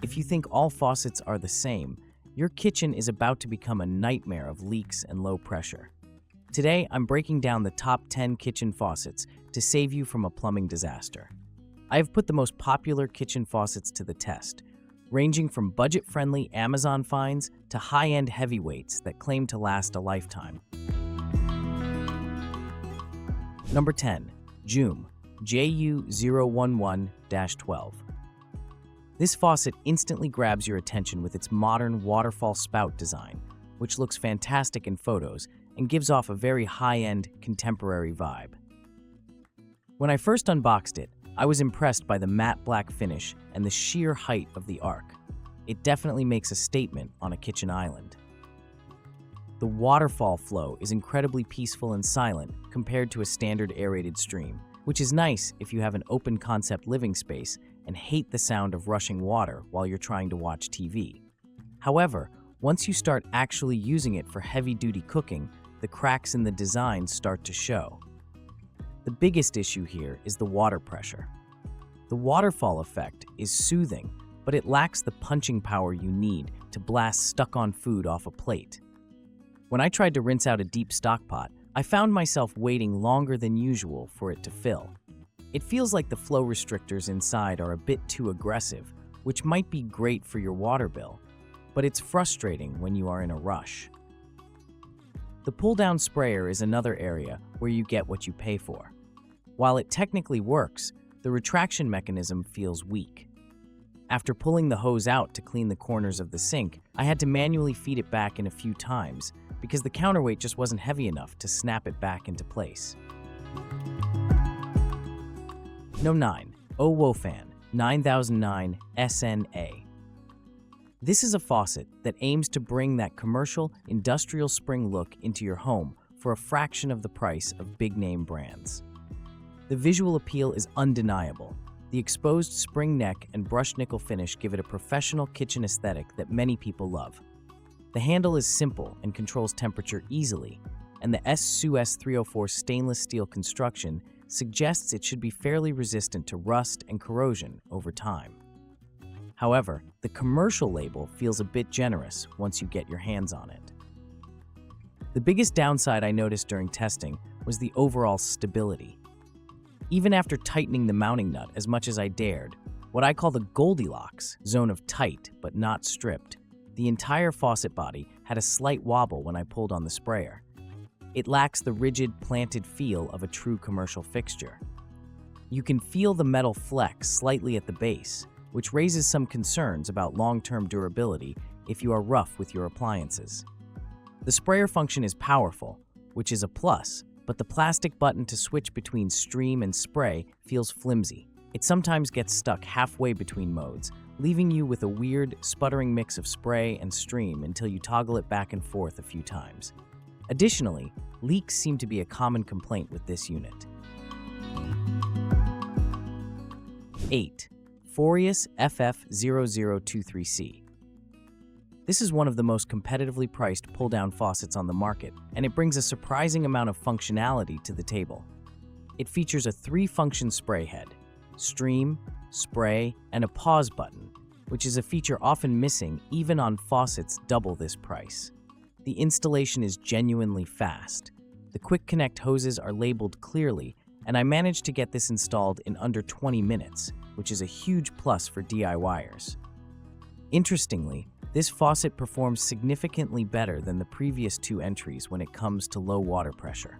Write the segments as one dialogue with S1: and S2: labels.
S1: If you think all faucets are the same, your kitchen is about to become a nightmare of leaks and low pressure. Today, I'm breaking down the top 10 kitchen faucets to save you from a plumbing disaster. I have put the most popular kitchen faucets to the test, ranging from budget-friendly Amazon finds to high-end heavyweights that claim to last a lifetime. Number 10. JOOM JU011-12. This faucet instantly grabs your attention with its modern waterfall spout design, which looks fantastic in photos and gives off a very high-end, contemporary vibe. When I first unboxed it, I was impressed by the matte black finish and the sheer height of the arc. It definitely makes a statement on a kitchen island. The waterfall flow is incredibly peaceful and silent compared to a standard aerated stream, which is nice if you have an open-concept living space and hate the sound of rushing water while you're trying to watch TV. However, once you start actually using it for heavy-duty cooking, the cracks in the design start to show. The biggest issue here is the water pressure. The waterfall effect is soothing, but it lacks the punching power you need to blast stuck-on food off a plate. When I tried to rinse out a deep stock pot, I found myself waiting longer than usual for it to fill. It feels like the flow restrictors inside are a bit too aggressive, which might be great for your water bill, but it's frustrating when you are in a rush. The pull-down sprayer is another area where you get what you pay for. While it technically works, the retraction mechanism feels weak. After pulling the hose out to clean the corners of the sink, I had to manually feed it back in a few times because the counterweight just wasn't heavy enough to snap it back into place. Number 9. OWOFAN 9009 SNA. This is a faucet that aims to bring that commercial, industrial spring look into your home for a fraction of the price of big-name brands. The visual appeal is undeniable. The exposed spring neck and brushed nickel finish give it a professional kitchen aesthetic that many people love. The handle is simple and controls temperature easily, and the Suez 304 stainless steel construction suggests it should be fairly resistant to rust and corrosion over time. However, the commercial label feels a bit generous once you get your hands on it. The biggest downside I noticed during testing was the overall stability. Even after tightening the mounting nut as much as I dared, what I call the Goldilocks zone of tight but not stripped, the entire faucet body had a slight wobble when I pulled on the sprayer. It lacks the rigid, planted feel of a true commercial fixture. You can feel the metal flex slightly at the base, which raises some concerns about long-term durability if you are rough with your appliances. The sprayer function is powerful, which is a plus, but the plastic button to switch between stream and spray feels flimsy. It sometimes gets stuck halfway between modes, leaving you with a weird, sputtering mix of spray and stream until you toggle it back and forth a few times. Additionally, leaks seem to be a common complaint with this unit. 8. FORIOUS FF0023C. This is one of the most competitively priced pull-down faucets on the market, and it brings a surprising amount of functionality to the table. It features a 3-function spray head, stream, spray, and a pause button, which is a feature often missing even on faucets double this price. The installation is genuinely fast. The quick connect hoses are labeled clearly, and I managed to get this installed in under 20 minutes, which is a huge plus for DIYers. Interestingly, this faucet performs significantly better than the previous 2 entries when it comes to low water pressure.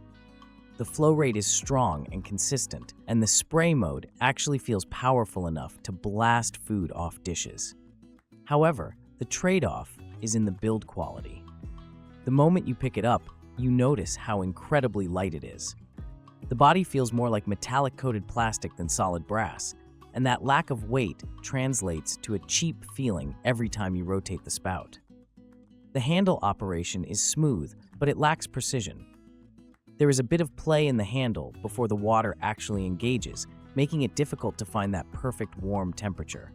S1: The flow rate is strong and consistent, and the spray mode actually feels powerful enough to blast food off dishes. However, the trade-off is in the build quality. The moment you pick it up, you notice how incredibly light it is. The body feels more like metallic-coated plastic than solid brass, and that lack of weight translates to a cheap feeling every time you rotate the spout. The handle operation is smooth, but it lacks precision. There is a bit of play in the handle before the water actually engages, making it difficult to find that perfect warm temperature.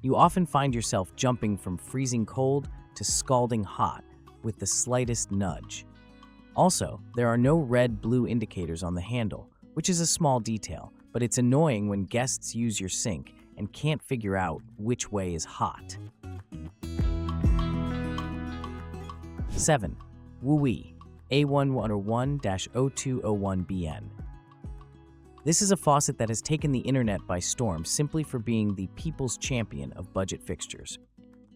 S1: You often find yourself jumping from freezing cold to scalding hot with the slightest nudge. Also, there are no red-blue indicators on the handle, which is a small detail, but it's annoying when guests use your sink and can't figure out which way is hot. 7. WEWE A1101-0201BN. This is a faucet that has taken the internet by storm simply for being the people's champion of budget fixtures.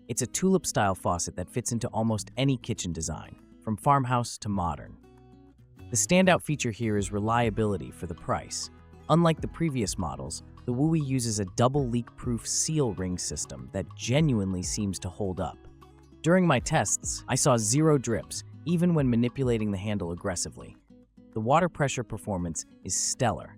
S1: It's a tulip-style faucet that fits into almost any kitchen design, from farmhouse to modern. The standout feature here is reliability for the price. Unlike the previous models, the WEWE uses a double leak-proof seal ring system that genuinely seems to hold up. During my tests, I saw 0 drips, even when manipulating the handle aggressively. The water pressure performance is stellar.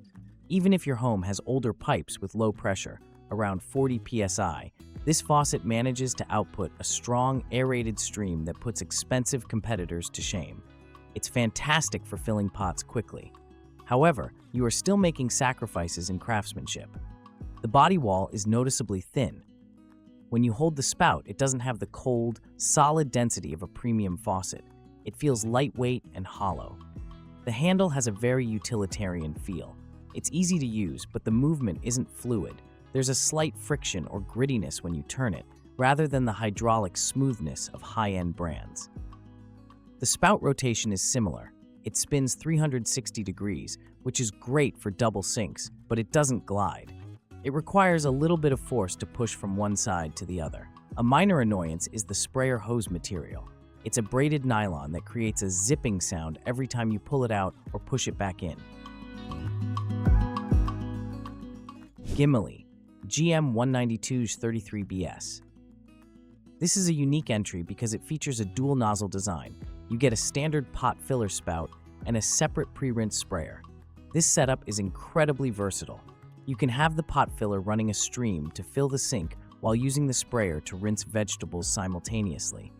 S1: Even if your home has older pipes with low pressure, around 40 psi, this faucet manages to output a strong, aerated stream that puts expensive competitors to shame. It's fantastic for filling pots quickly. However, you are still making sacrifices in craftsmanship. The body wall is noticeably thin. When you hold the spout, it doesn't have the cold, solid density of a premium faucet. It feels lightweight and hollow. The handle has a very utilitarian feel. It's easy to use, but the movement isn't fluid. There's a slight friction or grittiness when you turn it, rather than the hydraulic smoothness of high-end brands. The spout rotation is similar. It spins 360 degrees, which is great for double sinks, but it doesn't glide. It requires a little bit of force to push from one side to the other. A minor annoyance is the sprayer hose material. It's a braided nylon that creates a zipping sound every time you pull it out or push it back in. GIMILI GM192-33BS. This is a unique entry because it features a dual nozzle design. You get a standard pot filler spout and a separate pre-rinse sprayer. This setup is incredibly versatile. You can have the pot filler running a stream to fill the sink while using the sprayer to rinse vegetables simultaneously.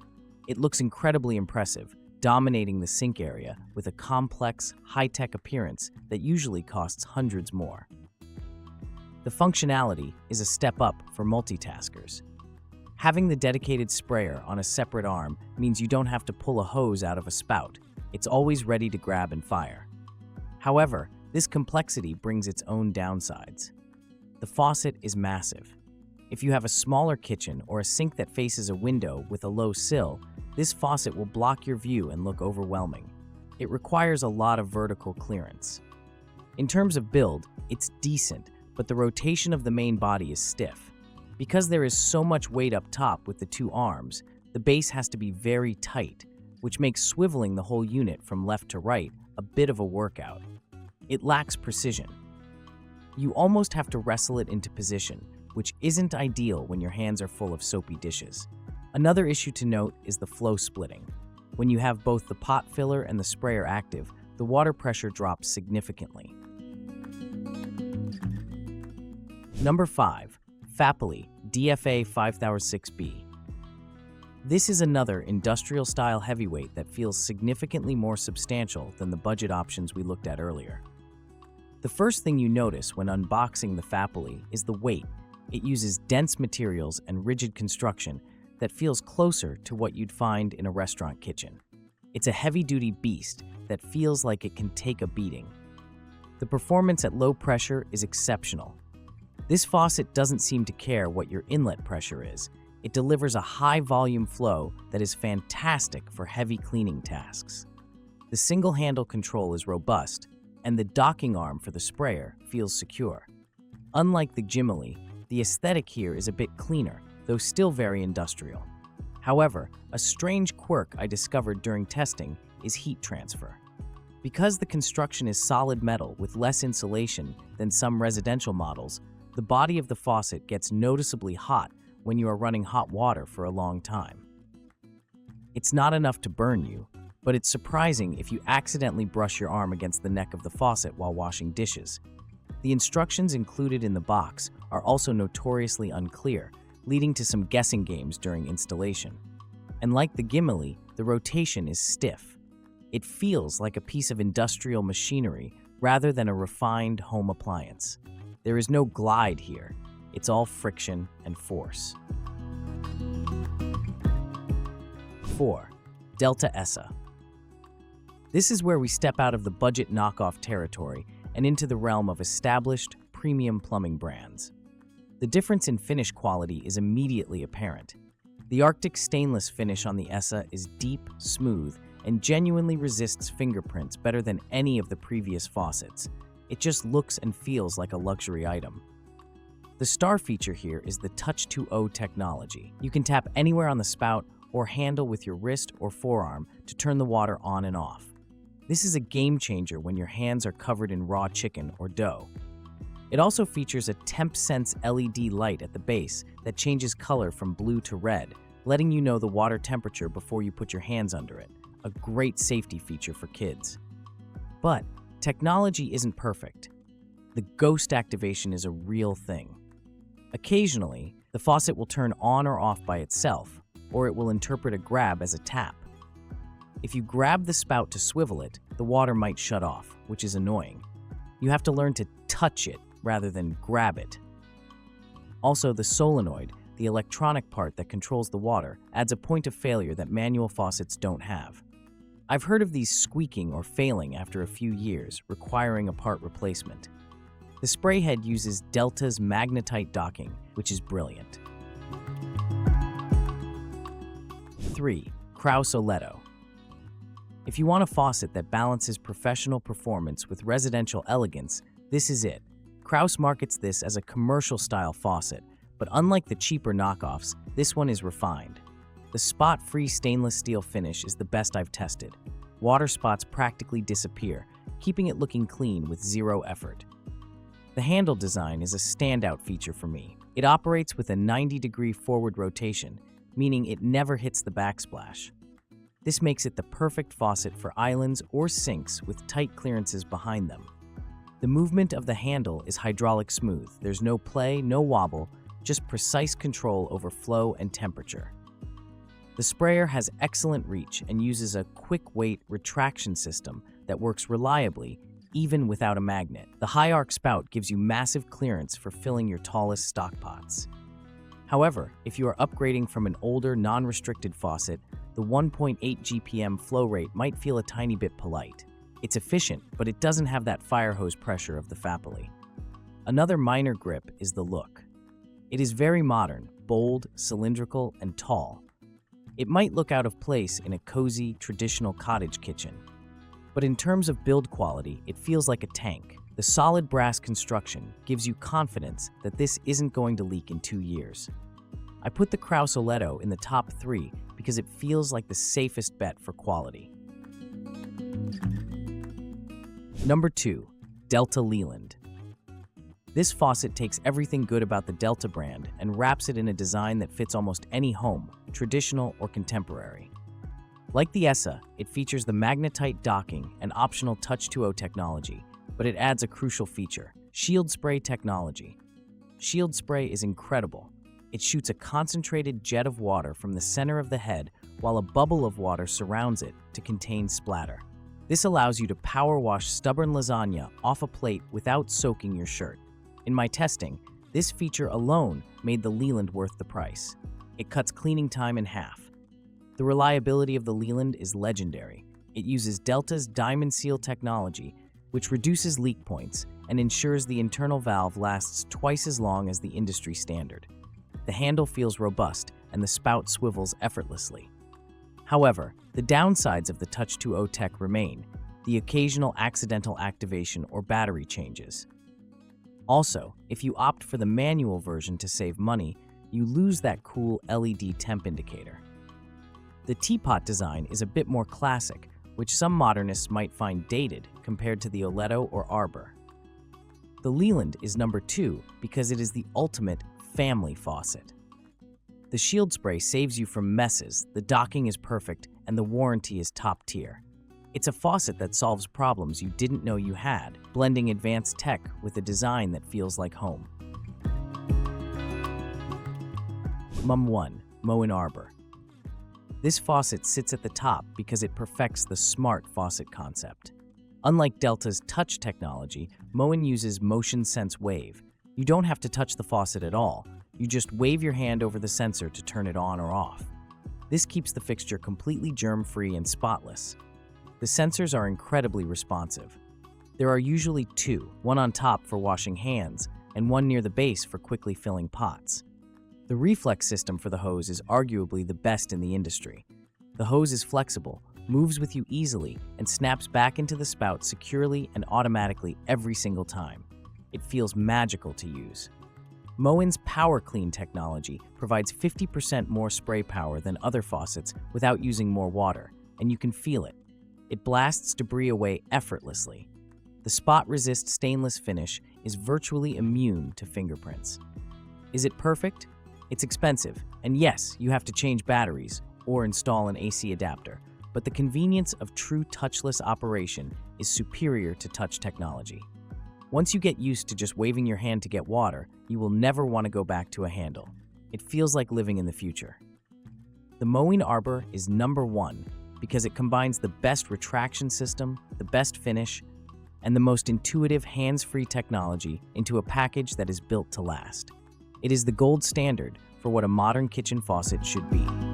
S1: It looks incredibly impressive, dominating the sink area with a complex, high-tech appearance that usually costs hundreds more. The functionality is a step up for multitaskers. Having the dedicated sprayer on a separate arm means you don't have to pull a hose out of a spout. It's always ready to grab and fire. However, this complexity brings its own downsides. The faucet is massive. If you have a smaller kitchen or a sink that faces a window with a low sill, this faucet will block your view and look overwhelming. It requires a lot of vertical clearance. In terms of build, it's decent, but the rotation of the main body is stiff. Because there is so much weight up top with the two arms, the base has to be very tight, which makes swiveling the whole unit from left to right a bit of a workout. It lacks precision. You almost have to wrestle it into position, which isn't ideal when your hands are full of soapy dishes. Another issue to note is the flow splitting. When you have both the pot filler and the sprayer active, the water pressure drops significantly. Number 5. Fapully DFA-5006B. This is another industrial-style heavyweight that feels significantly more substantial than the budget options we looked at earlier. The first thing you notice when unboxing the Fapully is the weight. It uses dense materials and rigid construction that feels closer to what you'd find in a restaurant kitchen. It's a heavy-duty beast that feels like it can take a beating. The performance at low pressure is exceptional. This faucet doesn't seem to care what your inlet pressure is. It delivers a high-volume flow that is fantastic for heavy cleaning tasks. The single-handle control is robust, and the docking arm for the sprayer feels secure. Unlike the GIMILI, the aesthetic here is a bit cleaner, though still very industrial. However, a strange quirk I discovered during testing is heat transfer. Because the construction is solid metal with less insulation than some residential models, the body of the faucet gets noticeably hot when you are running hot water for a long time. It's not enough to burn you, but it's surprising if you accidentally brush your arm against the neck of the faucet while washing dishes. The instructions included in the box are also notoriously unclear, leading to some guessing games during installation. And like the GIMILI, the rotation is stiff. It feels like a piece of industrial machinery rather than a refined home appliance. There is no glide here. It's all friction and force. 4. Delta Essa. This is where we step out of the budget knockoff territory and into the realm of established, premium plumbing brands. The difference in finish quality is immediately apparent. The Arctic stainless finish on the Essa is deep, smooth, and genuinely resists fingerprints better than any of the previous faucets. It just looks and feels like a luxury item. The star feature here is the Touch 2.0 technology. You can tap anywhere on the spout or handle with your wrist or forearm to turn the water on and off. This is a game changer when your hands are covered in raw chicken or dough. It also features a TempSense LED light at the base that changes color from blue to red, letting you know the water temperature before you put your hands under it. A great safety feature for kids. But technology isn't perfect. The ghost activation is a real thing. Occasionally, the faucet will turn on or off by itself, or it will interpret a grab as a tap. If you grab the spout to swivel it, the water might shut off, which is annoying. You have to learn to touch it rather than grab it. Also, the solenoid, the electronic part that controls the water, adds a point of failure that manual faucets don't have. I've heard of these squeaking or failing after a few years, requiring a part replacement. The spray head uses Delta's magnetite docking, which is brilliant. 3. KRAUS Oletto. If you want a faucet that balances professional performance with residential elegance, this is it. KRAUS markets this as a commercial-style faucet, but unlike the cheaper knockoffs, this one is refined. The spot-free stainless steel finish is the best I've tested. Water spots practically disappear, keeping it looking clean with zero effort. The handle design is a standout feature for me. It operates with a 90-degree forward rotation, meaning it never hits the backsplash. This makes it the perfect faucet for islands or sinks with tight clearances behind them. The movement of the handle is hydraulic smooth. There's no play, no wobble, just precise control over flow and temperature. The sprayer has excellent reach and uses a quick-weight retraction system that works reliably, even without a magnet. The high arc spout gives you massive clearance for filling your tallest stock pots. However, if you are upgrading from an older, non-restricted faucet, the 1.8 GPM flow rate might feel a tiny bit polite. It's efficient, but it doesn't have that fire hose pressure of the Fapully. Another minor grip is the look. It is very modern, bold, cylindrical, and tall. It might look out of place in a cozy, traditional cottage kitchen. But in terms of build quality, it feels like a tank. The solid brass construction gives you confidence that this isn't going to leak in 2 years. I put the KRAUS Oletto in the top 3 because it feels like the safest bet for quality. Number 2. Delta Leland. This faucet takes everything good about the Delta brand and wraps it in a design that fits almost any home, traditional or contemporary. Like the Essa, it features the magnetite docking and optional Touch 2.0 technology, but it adds a crucial feature: shield spray technology. Shield spray is incredible. It shoots a concentrated jet of water from the center of the head while a bubble of water surrounds it to contain splatter. This allows you to power wash stubborn lasagna off a plate without soaking your shirt. In my testing, this feature alone made the Leland worth the price. It cuts cleaning time in half. The reliability of the Leland is legendary. It uses Delta's Diamond Seal technology, which reduces leak points and ensures the internal valve lasts twice as long as the industry standard. The handle feels robust and the spout swivels effortlessly. However, the downsides of the Touch 2.0 tech remain: the occasional accidental activation or battery changes. Also, if you opt for the manual version to save money, you lose that cool LED temp indicator. The teapot design is a bit more classic, which some modernists might find dated compared to the Oletto or Arbor. The Leland is number 2 because it is the ultimate family faucet. The shield spray saves you from messes, the docking is perfect, and the warranty is top tier. It's a faucet that solves problems you didn't know you had, blending advanced tech with a design that feels like home. Moen Arbor. This faucet sits at the top because it perfects the smart faucet concept. Unlike Delta's touch technology, Moen uses motion sense wave. You don't have to touch the faucet at all. You just wave your hand over the sensor to turn it on or off. This keeps the fixture completely germ-free and spotless. The sensors are incredibly responsive. There are usually 2, one on top for washing hands, and one near the base for quickly filling pots. The reflex system for the hose is arguably the best in the industry. The hose is flexible, moves with you easily, and snaps back into the spout securely and automatically every single time. It feels magical to use. Moen's Power Clean technology provides 50% more spray power than other faucets without using more water, and you can feel it. It blasts debris away effortlessly. The spot-resist stainless finish is virtually immune to fingerprints. Is it perfect? It's expensive, and yes, you have to change batteries or install an AC adapter, but the convenience of true touchless operation is superior to touch technology. Once you get used to just waving your hand to get water, you will never want to go back to a handle. It feels like living in the future. The Moen Arbor is #1 because it combines the best retraction system, the best finish, and the most intuitive hands-free technology into a package that is built to last. It is the gold standard for what a modern kitchen faucet should be.